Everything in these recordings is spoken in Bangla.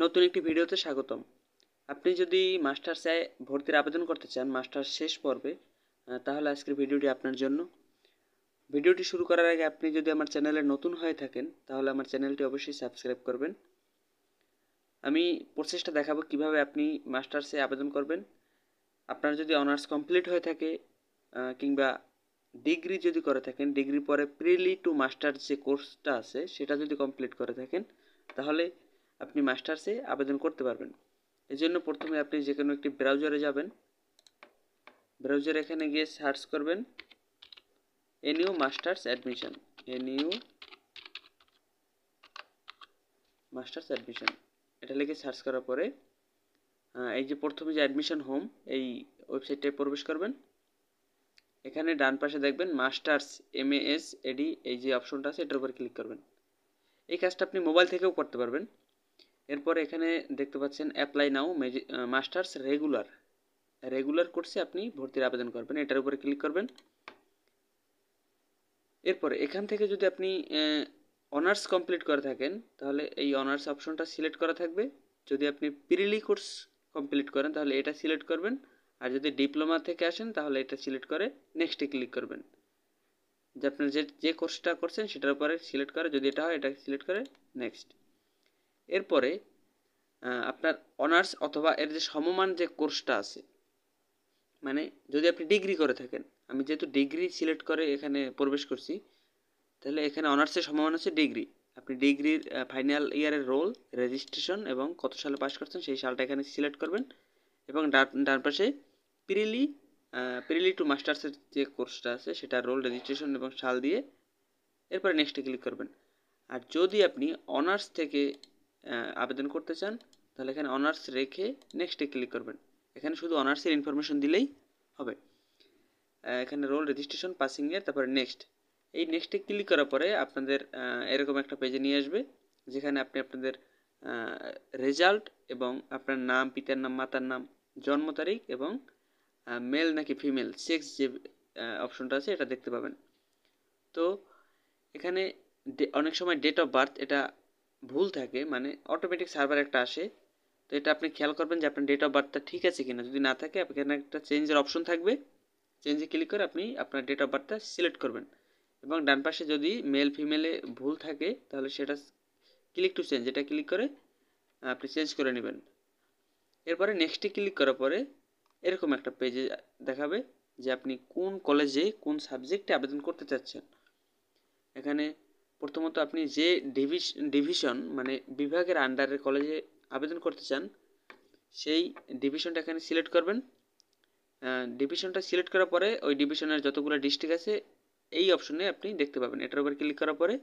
নতুন একটি ভিডিওতে স্বাগতম। আপনি যদি মাস্টার্সে ভর্তির আবেদন করতে চান মাস্টার্স শেষ পর্বে, তাহলে আজকের ভিডিওটি আপনার জন্য। ভিডিওটি শুরু করার আগে আপনি যদি আমার চ্যানেলে নতুন হয়ে থাকেন তাহলে আমার চ্যানেলটি অবশ্যই সাবস্ক্রাইব করবেন। আমি প্রসেসটা দেখাবো কিভাবে আপনি মাস্টার্সে আবেদন করবেন। আপনার যদি অনার্স কমপ্লিট হয়ে থাকে কিংবা ডিগ্রি যদি করে থাকেন, ডিগ্রি পরে প্রিলি টু মাস্টার্স যে কোর্সটা আছে সেটা যদি কমপ্লিট করে থাকেন তাহলে আপনি মাস্টার্সে আবেদন করতে পারবেন। এই জন্য প্রথমে আপনি যে কোনো একটি ব্রাউজারে যাবেন। ব্রাউজারে এখানে গিয়ে সার্চ করবেন NU masters admission, NU masters admission এটা লিখে সার্চ করার পরে এই যে প্রথমে যে অ্যাডমিশন হোম এই ওয়েবসাইটে প্রবেশ করবেন। এখানে ডান পাশে দেখবেন মাস্টার্স এমএএস এডি এই যে অপশনটা আছে এটার উপর ক্লিক করবেন। এই কাজটা আপনি মোবাইল থেকেও করতে পারবেন। এরপর এখানে দেখতে পাচ্ছেন অ্যাপ্লাই নাও মাস্টার্স রেগুলার কোর্সে আপনি ভর্তির আবেদন করবেন, এটার উপরে ক্লিক করবেন। এরপরে এখান থেকে যদি আপনি অনার্স কমপ্লিট করে থাকেন তাহলে এই অনার্স অপশনটা সিলেক্ট করা থাকবে। যদি আপনি প্রিলি কোর্স কমপ্লিট করেন তাহলে এটা সিলেক্ট করবেন, আর যদি ডিপ্লোমা থেকে আসেন তাহলে এটা সিলেক্ট করে নেক্সটে ক্লিক করবেন। যে আপনার যে কোর্সটা করছেন সেটার উপরে সিলেক্ট করে, যদি এটা হয় এটা সিলেক্ট করে নেক্সট। এরপরে আপনার অনার্স অথবা এর যে সমমান যে কোর্সটা আছে, মানে যদি আপনি ডিগ্রি করে থাকেন, আমি যেহেতু ডিগ্রি সিলেক্ট করে এখানে প্রবেশ করছি তাহলে এখানে অনার্সের সমমান আছে ডিগ্রি। আপনি ডিগ্রির ফাইনাল ইয়ারের রোল, রেজিস্ট্রেশন এবং কত সালে পাস করছেন সেই সালটা এখানে সিলেক্ট করবেন এবং ডান পাশে প্রিলি টু মাস্টার্সের যে কোর্সটা আছে সেটা রোল, রেজিস্ট্রেশন এবং সাল দিয়ে এরপরে নেক্সটে ক্লিক করবেন। আর যদি আপনি অনার্স থেকে আবেদন করতে চান তাহলে এখানে অনার্স রেখে নেক্সটে ক্লিক করবেন। এখানে শুধু অনার্সের ইনফরমেশন দিলেই হবে। এখানে রোল, রেজিস্ট্রেশন, পাসিং ইয়ার, তারপরে নেক্সট। এই নেক্সটে ক্লিক করার পরে আপনাদের এরকম একটা পেজে নিয়ে আসবে যেখানে আপনি আপনাদের রেজাল্ট এবং আপনার নাম, পিতার নাম, মাতার নাম, জন্ম তারিখ এবং মেল নাকি ফিমেল সেক্স যে অপশনটা আছে এটা দেখতে পাবেন। তো এখানে অনেক সময় ডেট অফ বার্থ এটা ভুল থাকে, মানে অটোমেটিক সার্ভার একটা আসে, তো এটা আপনি খেয়াল করবেন যে আপনার ডেট অফ বার্থটা ঠিক আছে কিনা। যদি না থাকে এখানে একটা চেঞ্জের অপশন থাকবে, চেঞ্জে ক্লিক করে আপনি আপনার ডেট অফ বার্থটা সিলেক্ট করবেন এবং ডান পাশে যদি মেল ফিমেলে ভুল থাকে তাহলে সেটা ক্লিক টু চেঞ্জ, এটা ক্লিক করে আপনি চেঞ্জ করে নেবেন। এরপরে নেক্সটে ক্লিক করার পরে এরকম একটা পেজে দেখাবে যে আপনি কোন কলেজে কোন সাবজেক্টে আবেদন করতে চাচ্ছেন। এখানে প্রথমত আপনি যে ডিভিশন মানে বিভাগের আন্ডারের কলেজে আবেদন করতে চান সেই ডিভিশনটা এখানে সিলেক্ট করবেন। ডিভিশনটা সিলেক্ট করার পরে ওই ডিভিশনের যতগুলো ডিস্ট্রিক্ট আছে এই অপশনে আপনি দেখতে পাবেন। এটার উপর ক্লিক করার পরে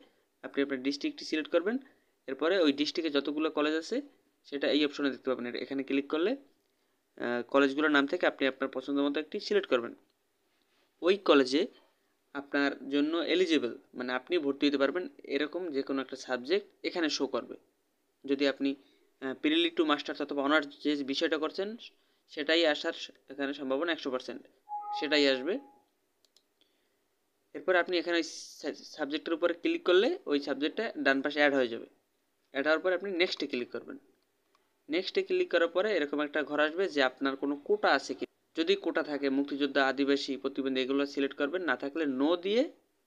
আপনি আপনার ডিস্ট্রিক্টটি সিলেক্ট করবেন। এরপরে ওই ডিস্ট্রিক্টে যতগুলো কলেজ আছে সেটা এই অপশনে দেখতে পাবেন। এখানে ক্লিক করলে কলেজগুলোর নাম থেকে আপনি আপনার পছন্দ মতো একটি সিলেক্ট করবেন। ওই কলেজে আপনার জন্য এলিজিবল মানে আপনি ভর্তি হতে পারবেন এরকম যে কোনো একটা সাবজেক্ট এখানে শো করবে। যদি আপনি প্রিলি টু মাস্টার্স অথবা অনার্স যে বিষয়টা করছেন সেটাই আসার এখানে সম্ভাবনা 100%, সেটাই আসবে। এরপর আপনি এখানে সাবজেক্টের উপরে ক্লিক করলে ওই সাবজেক্টটা ডান পাশে অ্যাড হয়ে যাবে। অ্যাড হওয়ার পরে আপনি নেক্সটে ক্লিক করবেন। নেক্সটে ক্লিক করার পরে এরকম একটা ঘর আসবে যে আপনার কোনো কোটা আছে কি। যদি কোটা থাকে মুক্তিযোদ্ধা, আদিবাসী, প্রতিবন্ধী এগুলো সিলেক্ট করবেন, না থাকলে নো দিয়ে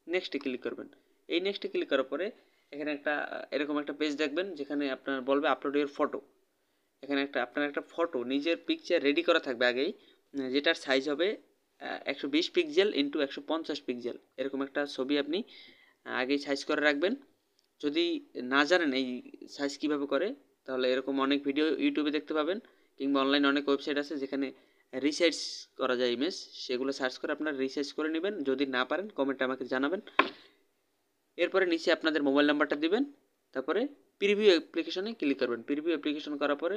নেক্সটে ক্লিক করবেন। এই নেক্সটে ক্লিক করার পরে এখানে একটা এরকম একটা পেজ দেখবেন যেখানে আপনার বলবে আপলোড ইউর ফটো। এখানে আপনার একটা ফটো নিজের পিকচার রেডি করা থাকবে আগেই, যেটার সাইজ হবে 120 পিক্সেল ইন্টু 150 পিক্সেল, এরকম একটা ছবি আপনি আগেই সাইজ করে রাখবেন। যদি না জানেন এই সাইজ কীভাবে করে তাহলে এরকম অনেক ভিডিও ইউটিউবে দেখতে পাবেন কিংবা অনলাইনে অনেক ওয়েবসাইট আছে যেখানে রিসাইজ করা যায় ইমেজ, সেগুলো সার্চ করে আপনারা রিসাইজ করে নেবেন। যদি না পারেন কমেন্টে আমাকে জানাবেন। এরপরে নিচে আপনাদের মোবাইল নাম্বারটা দিবেন, তারপরে প্রিভিউ অ্যাপ্লিকেশনে ক্লিক করবেন। প্রিভিউ অ্যাপ্লিকেশন করার পরে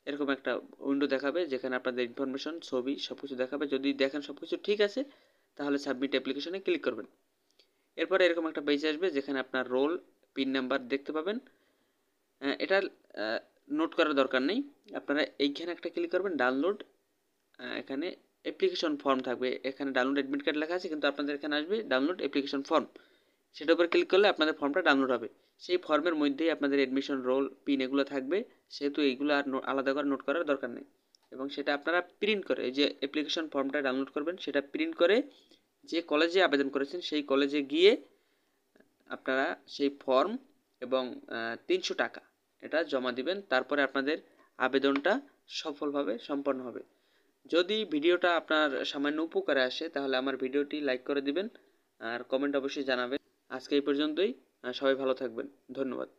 এরকম একটা উইন্ডো দেখাবে যেখানে আপনাদের ইনফরমেশন, ছবি সব কিছু দেখাবে। যদি দেখেন সব কিছু ঠিক আছে তাহলে সাবমিট অ্যাপ্লিকেশনে ক্লিক করবেন। এরপরে এরকম একটা পেজ আসবে যেখানে আপনার রোল, পিন নাম্বার দেখতে পাবেন। এটা নোট করার দরকার নেই, আপনারা এইখানে একটা ক্লিক করবেন ডাউনলোড। এখানে অ্যাপ্লিকেশন ফর্ম থাকবে, এখানে ডাউনলোড অ্যাডমিট কার্ড লেখা আছে কিন্তু আপনাদের এখানে আসবে ডাউনলোড অ্যাপ্লিকেশন ফর্ম। সেটার উপর ক্লিক করলে আপনাদের ফর্মটা ডাউনলোড হবে। সেই ফর্মের মধ্যেই আপনাদের অ্যাডমিশন রোল পিন এগুলো থাকবে, সেহেতু এইগুলো আর আলাদা করে নোট করার দরকার নেই। এবং সেটা আপনারা প্রিন্ট করে, এই যে অ্যাপ্লিকেশন ফর্মটা ডাউনলোড করবেন সেটা প্রিন্ট করে যে কলেজে আবেদন করেছেন সেই কলেজে গিয়ে আপনারা সেই ফর্ম এবং 300 টাকা এটা জমা দিবেন। তারপরে আপনাদের আবেদনটা সফলভাবে সম্পন্ন হবে। যদি ভিডিওটা আপনার সামান্য উপকারে আসে তাহলে আমার ভিডিওটি লাইক করে দিবেন আর কমেন্ট অবশ্যই জানাবেন। আজকে এই পর্যন্তই, সবাই ভালো থাকবেন, ধন্যবাদ।